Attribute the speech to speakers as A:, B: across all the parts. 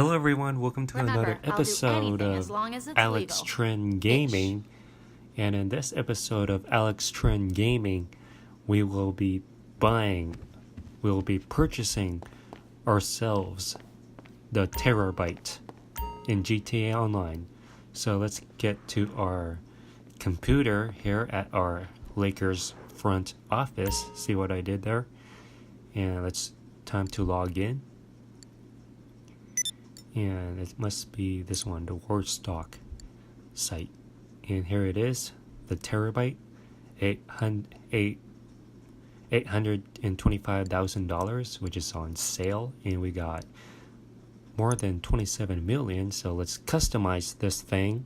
A: Hello everyone, welcome to
B: Remember,
A: another
B: I'll do
A: episode
B: anything
A: of
B: as long as it's
A: Alex
B: legal.
A: Trend Gaming. And in this episode of Alex Trend Gaming, we will be purchasing ourselves the Terrorbyte in GTA Online. So let's get to our computer here at our Lakers front office. See what I did there? And it's time to log in. And it must be this one, the Rockstar site. And here it is, the Terrorbyte, $825,000, which is on sale. And we got more than 27 million. So let's customize this thing.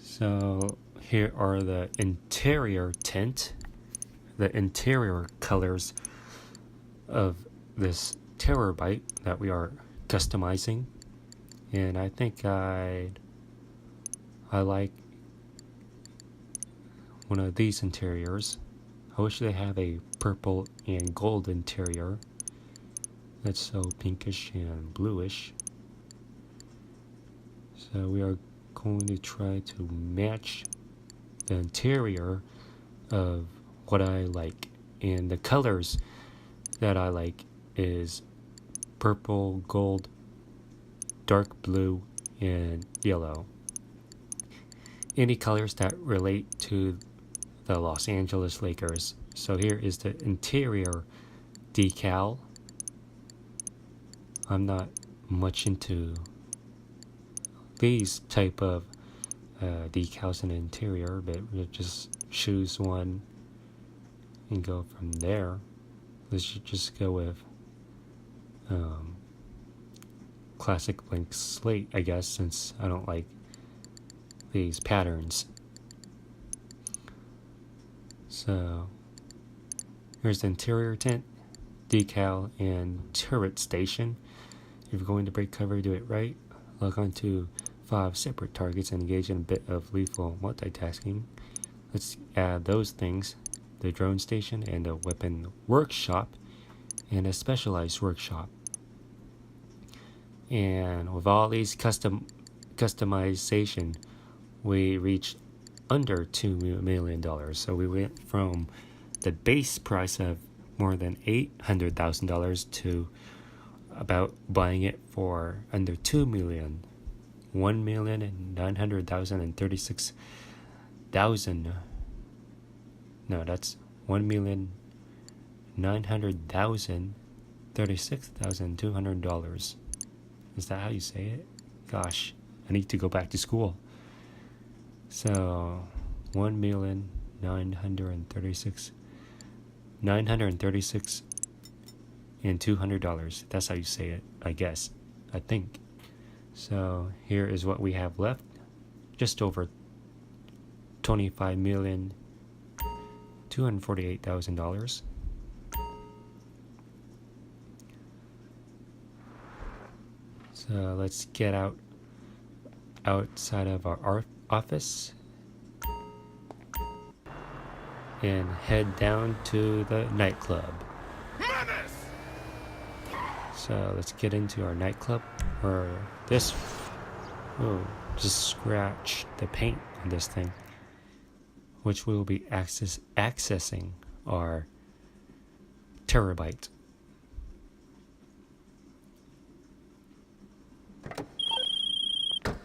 A: So here are the interior tint, the interior colors of this Terrorbyte that we are customizing. And I think I like one of these interiors. I wish they have a purple and gold interior. That's so pinkish and bluish. So we are going to try to match the interior of what I like. And the colors that I like is purple, gold, dark blue, and yellow. Any colors that relate to the Los Angeles Lakers. So here is the interior decal. I'm not much into these type of decals in the interior, but we'll just choose one and go from there. Let's just go with classic blank slate, I guess, since I don't like these patterns. So here's the interior tint, decal, and turret station. If you're going to break cover, do it right. Log on to 5 separate targets and engage in a bit of lethal multitasking. Let's add those things: the drone station and a weapon workshop and a specialized workshop. And with all these customization, we reached under $2 million. So we went from the base price of more than $800,000 to about buying it for under $2 million. $1,900,036,000. No, that's $1,900,036,200. Is that how you say it? Gosh, I need to go back to school. So $1,936,936 and $200. That's how you say it, I guess. I think. So here is what we have left. Just over $25,248,000. So let's get outside of our office and head down to the nightclub. So let's get into our nightclub, or this. Oh, just scratch the paint on this thing, which we will be accessing our Terrorbyte.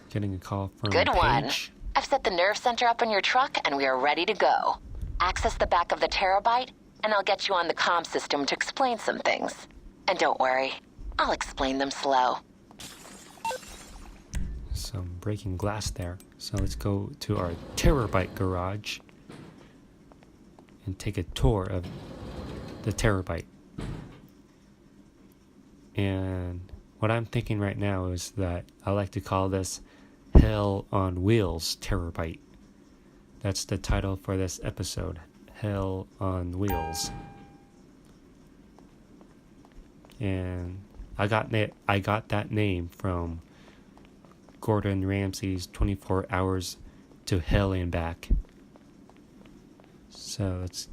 A: Getting a call from
C: Good one.
A: Paige.
C: I've set the nerve center up in your truck and we are ready to go. Access the back of the Terrorbyte and I'll get you on the comm system to explain some things. And don't worry, I'll explain them slow.
A: Some breaking glass there. So let's go to our Terrorbyte garage and take a tour of the Terrorbyte. And what I'm thinking right now is that I like to call this Hell on Wheels Terrorbyte. That's the title for this episode, Hell on Wheels. And I got that name from Gordon Ramsay's 24 Hours to Hell and Back. So let's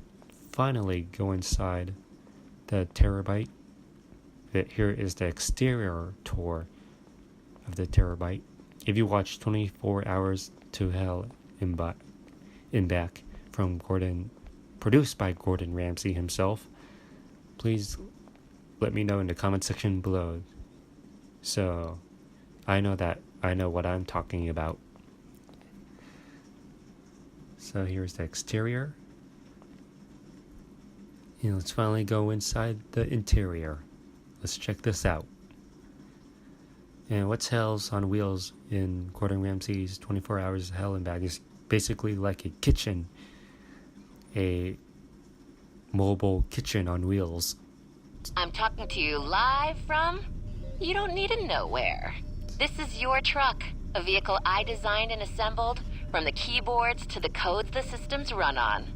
A: finally go inside the Terrorbyte. Here is the exterior tour of the Terrorbyte. If you watch 24 Hours to Hell and Back from produced by Gordon Ramsay himself, please let me know in the comment section below, so I know what I'm talking about. So here's the exterior. And let's finally go inside the interior. Let's check this out. And what's Hell's on Wheels in Gordon Ramsay's 24 Hours of Hell and Back is basically like a kitchen. A mobile kitchen on wheels.
C: I'm talking to you live from... You don't need to know where. This is your truck, a vehicle I designed and assembled, from the keyboards to the codes the systems run on.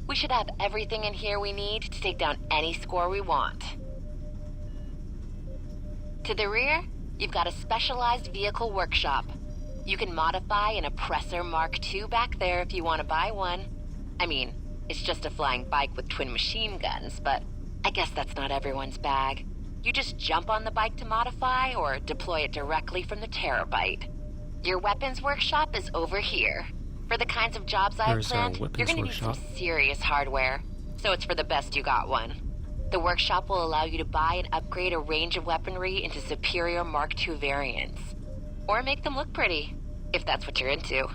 C: We should have everything in here we need to take down any score we want. To the rear, you've got a specialized vehicle workshop. You can modify an Oppressor Mark II back there if you want to buy one. I mean, it's just a flying bike with twin machine guns, but I guess that's not everyone's bag. You just jump on the bike to modify or deploy it directly from the Terrorbyte. Your weapons workshop is over here. For the kinds of jobs I've planned, you're going to need some serious hardware, so it's for the best you got one. The workshop will allow you to buy and upgrade a range of weaponry into superior Mark II variants. Or make them look pretty, if that's what you're into.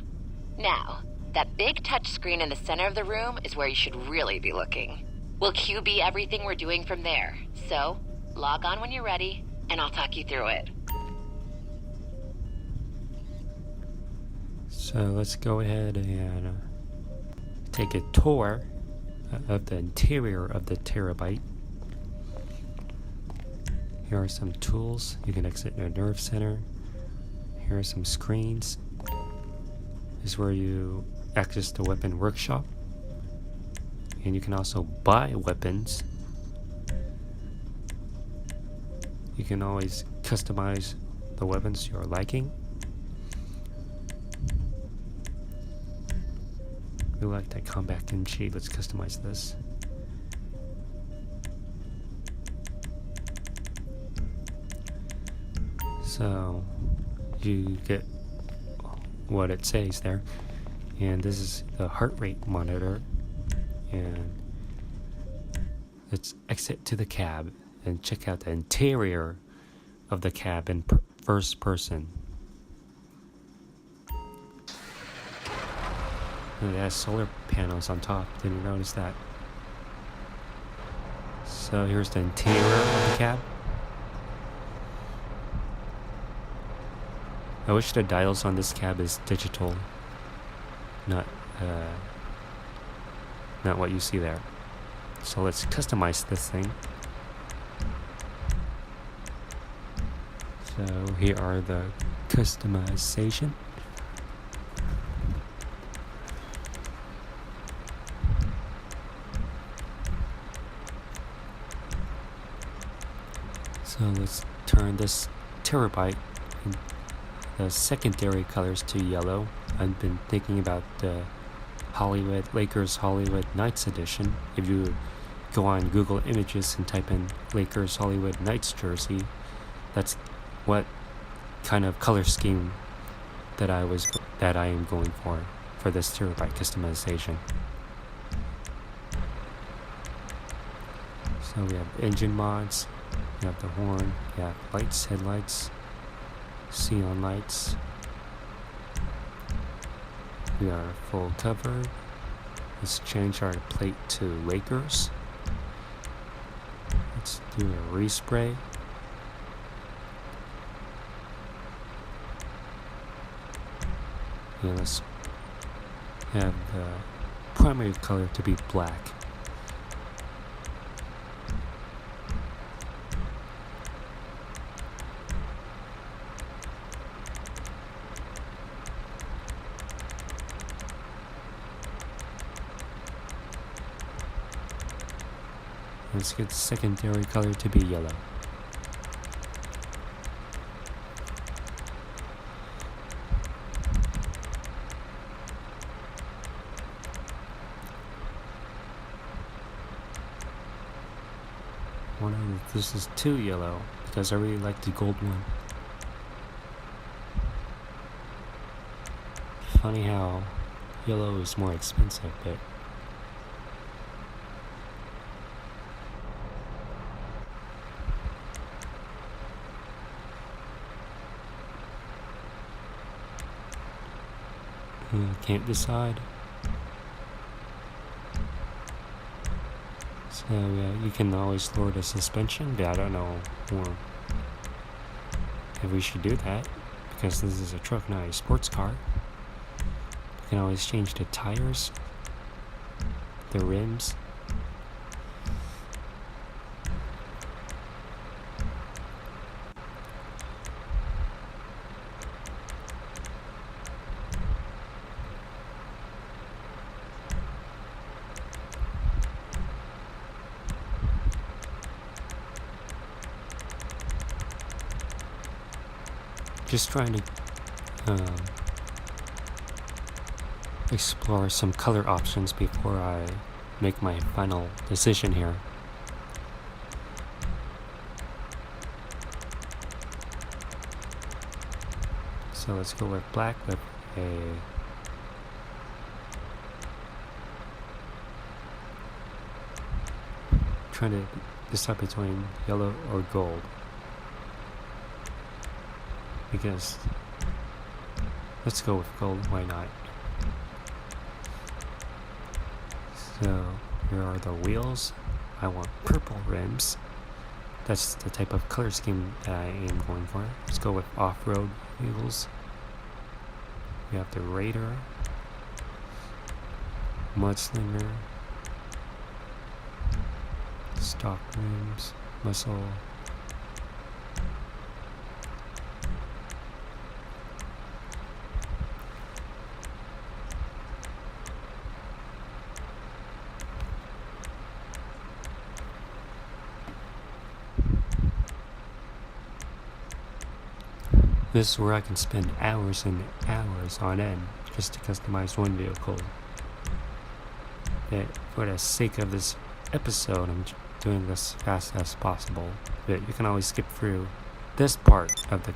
C: Now, that big touchscreen in the center of the room is where you should really be looking. We'll QB everything we're doing from there, so log on when you're ready, and I'll talk you through it.
A: So let's go ahead and take a tour of the interior of the Terrorbyte. Here are some tools. You can exit the nerve center. Here are some screens. This is where you access the weapon workshop. And you can also buy weapons. You can always customize the weapons you're liking. We like that combat kimchi. Let's customize this. So you get what it says there, and this is the heart rate monitor. And let's exit to the cab and check out the interior of the cab in first person. It has solar panels on top. Didn't notice that. So here's the interior of the cab. I wish the dials on this cab is digital, not what you see there. So let's customize this thing. So here are the customization. So let's turn this Terrorbyte, the secondary colors, to yellow. I've been thinking about the Lakers Hollywood Knights edition. If you go on Google Images and type in Lakers Hollywood Knights jersey, that's what kind of color scheme that I am going for this Terrorbyte customization. So we have engine mods, we have the horn, we have lights, headlights, xenon lights. We are full covered. Let's change our plate to Lakers. Let's do a respray. And let's have the primary color to be black. Let's get the secondary color to be yellow. This is too yellow because I really like the gold one. Funny how yellow is more expensive, but can't decide. So yeah, you can always lower the suspension, but I don't know if we should do that because this is a truck, not a sports car. You can always change the tires, the rims. Just trying to explore some color options before I make my final decision here. So let's go with black with a trying to decide between yellow or gold. Because let's go with gold, why not? So here are the wheels. I want purple rims. That's the type of color scheme that I am going for. Let's go with off-road wheels. We have the Raider, Mudslinger, stock rims, muscle. This is where I can spend hours and hours on end just to customize one vehicle. But for the sake of this episode, I'm doing this fast as possible. But you can always skip through this part of the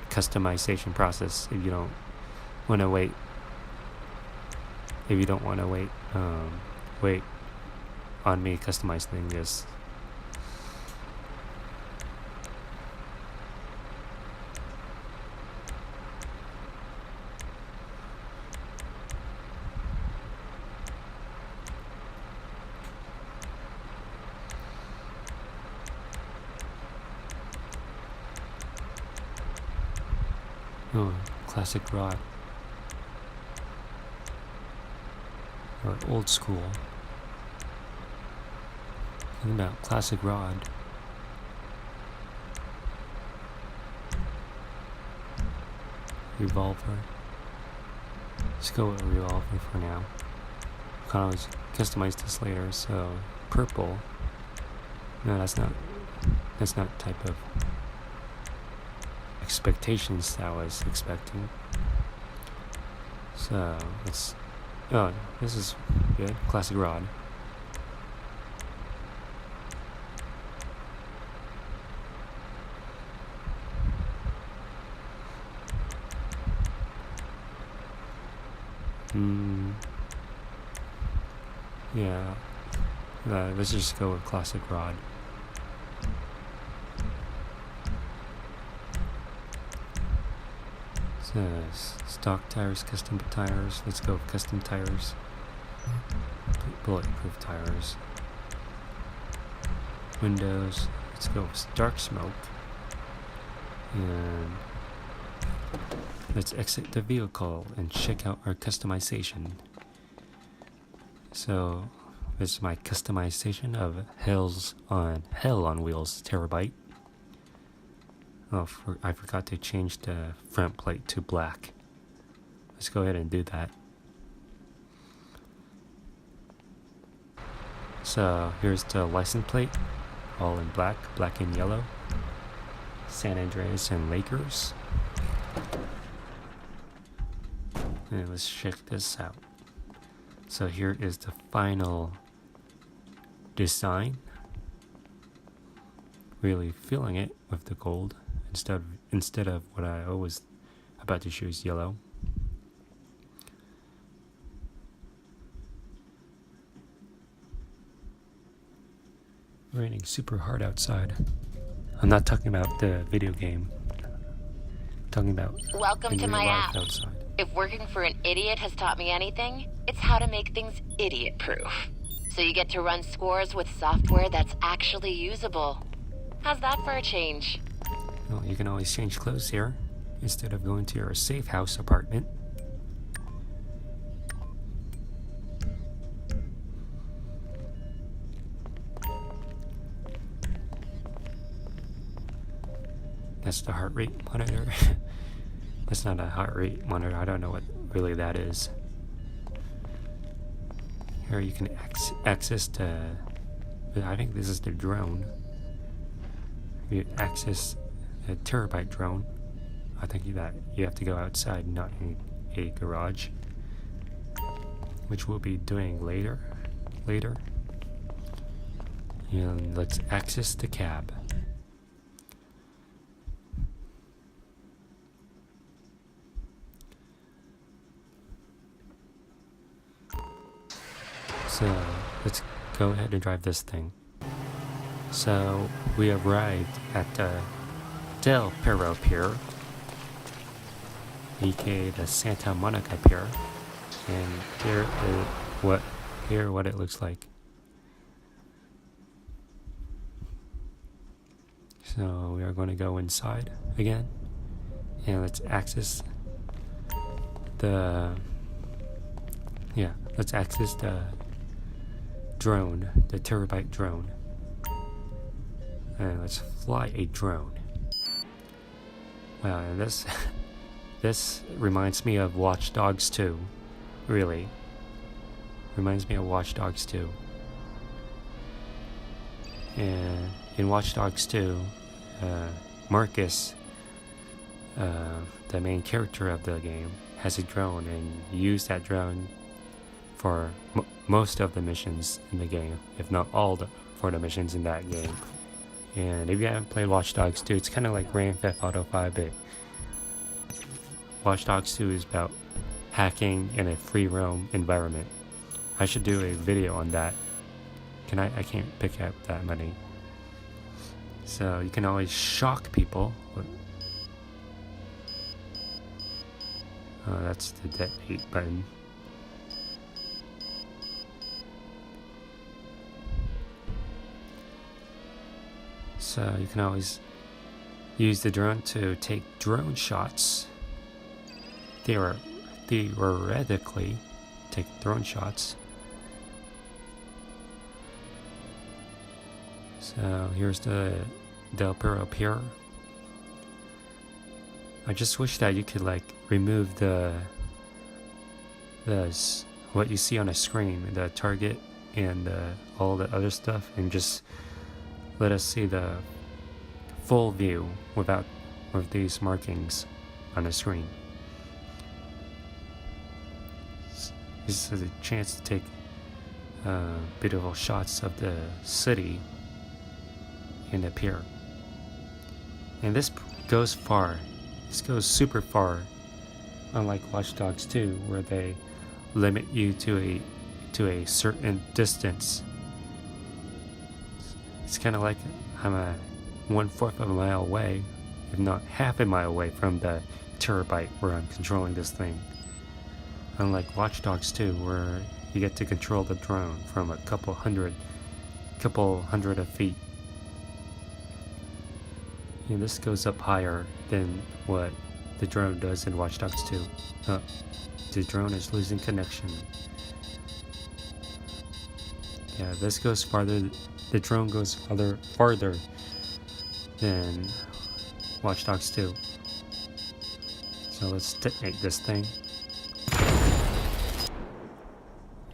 A: customization process if you don't want to wait. If you don't want to wait on me customizing this. Oh, classic rod. Or old school. Think about classic rod. Revolver. Let's go with revolver for now. You can always customize this later, so purple. No, that's not type of expectations that I was expecting. So let's this is good. Classic rod. Yeah. Let's just go with classic rod. Says stock tires, custom tires. Let's go with custom tires. Bulletproof tires. Windows. Let's go with dark smoke. And let's exit the vehicle and check out our customization. So this is my customization of Hell on Wheels Terrorbyte. Oh, I forgot to change the front plate to black. Let's go ahead and do that. So here's the license plate, all in black and yellow. San Andreas and Lakers. And let's check this out. So here is the final design. really feeling it with the gold instead of what I always about to choose, yellow. Raining super hard outside. I'm not talking about the video game. I'm talking about
C: Welcome
A: in
C: to
A: real
C: my
A: life
C: app.
A: outside.
C: If working for an idiot has taught me anything, it's how to make things idiot-proof. So you get to run scores with software that's actually usable. How's that for a change?
A: Well, you can always change clothes here instead of going to your safe house apartment. That's the heart rate monitor. That's not a heart rate monitor. I don't know what really that is. Here you can access the... I think this is the drone. You access a Terrorbyte drone. I think that you have to go outside, not in a garage, which we'll be doing later. And let's access the cab. So let's go ahead and drive this thing. So we arrived at the Del Perro Pier, aka the Santa Monica Pier, and here what it looks like. So we are going to go inside again, and let's access the drone, the Terrorbyte drone. And let's fly a drone. Wow, and this reminds me of Watch Dogs 2. Really. Reminds me of Watch Dogs 2. And in Watch Dogs 2, Marcus, the main character of the game, has a drone, and you use that drone for most of the missions in the game, if not all for the missions in that game. And if you haven't played Watch Dogs 2, it's kind of like Grand Theft Auto 5, but Watch Dogs 2 is about hacking in a free roam environment. I should do a video on that. I can't pick up that many. So you can always shock people. Oh, that's the detonate button. So you can always use the drone to take drone shots. Theoretically, take drone shots. So here's the Del Perro Pier. I just wish that you could remove the what you see on a screen, the target and all the other stuff, and just let us see the full view with these markings on the screen. This is a chance to take beautiful shots of the city and the pier. And this goes far. This goes super far, unlike Watch Dogs 2, where they limit you to a certain distance. It's kind of like I'm 1/4 of a mile away, if not half a mile away from the Terrorbyte where I'm controlling this thing. Unlike Watch Dogs 2, where you get to control the drone from a couple hundred of feet. And this goes up higher than what the drone does in Watch Dogs 2. The drone is losing connection. Yeah, this goes farther. The drone goes farther than Watch Dogs 2. So let's detonate this thing.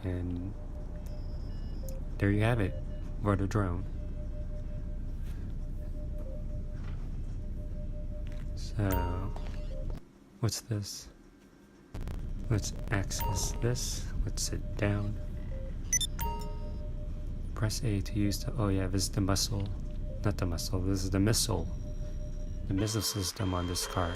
A: And there you have it, for the drone. So, what's this? Let's access this. Let's sit down. Press A to use the, oh yeah, this is the muscle not the muscle, this is the missile. The missile system on this car.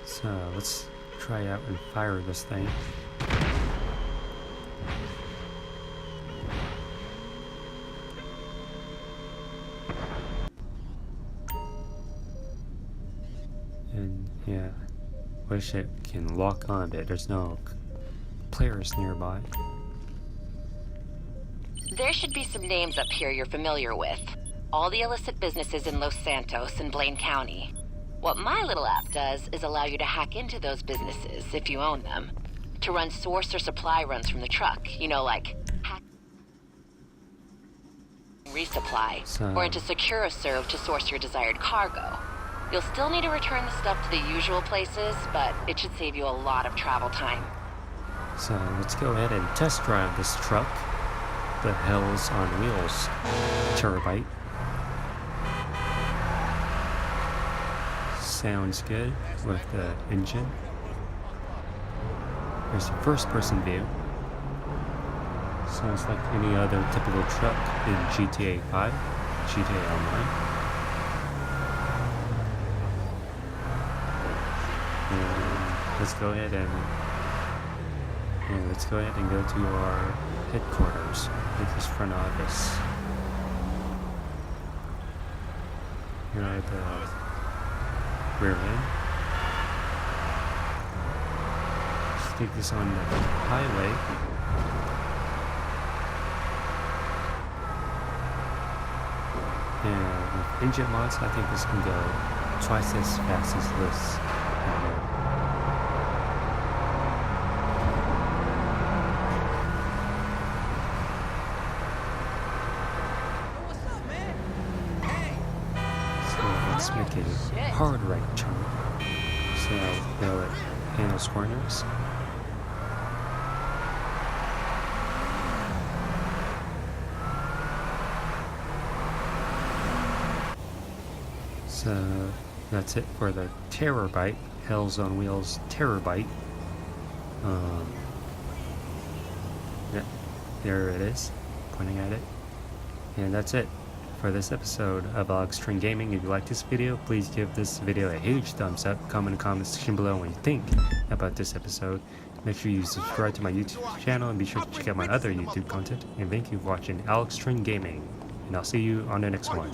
A: So let's try out and fire this thing. And yeah, wish it can lock on, but there's no players nearby.
C: There should be some names up here you're familiar with. All the illicit businesses in Los Santos and Blaine County. What my little app does is allow you to hack into those businesses, if you own them, to run source or supply runs from the truck. You know, like hack resupply, or into Secure Serve to source your desired cargo. You'll still need to return the stuff to the usual places, but it should save you a lot of travel time.
A: So let's go ahead and test drive this truck. The Hells on Wheels Terrorbyte. Sounds good with the engine. There's a first-person view. Sounds like any other typical truck in GTA 5, GTA Online. And let's go ahead and go to our headquarters, this front office. Here at the rear end. Let's take this on the highway. And with engine mods, I think this can go twice as fast as this. Let's make a hard right turn. See how well it handles corners. So that's it for the Terrorbyte, Hells on Wheels Terrorbyte. Yeah, there it is, pointing at it. And that's it for this episode of Alextreme Gaming. If you like this video, please give this video a huge thumbs up. Comment in the comment section below what you think about this episode. Make sure you subscribe to my YouTube channel and be sure to check out my other YouTube content. And thank you for watching Alextreme Gaming. And I'll see you on the next one.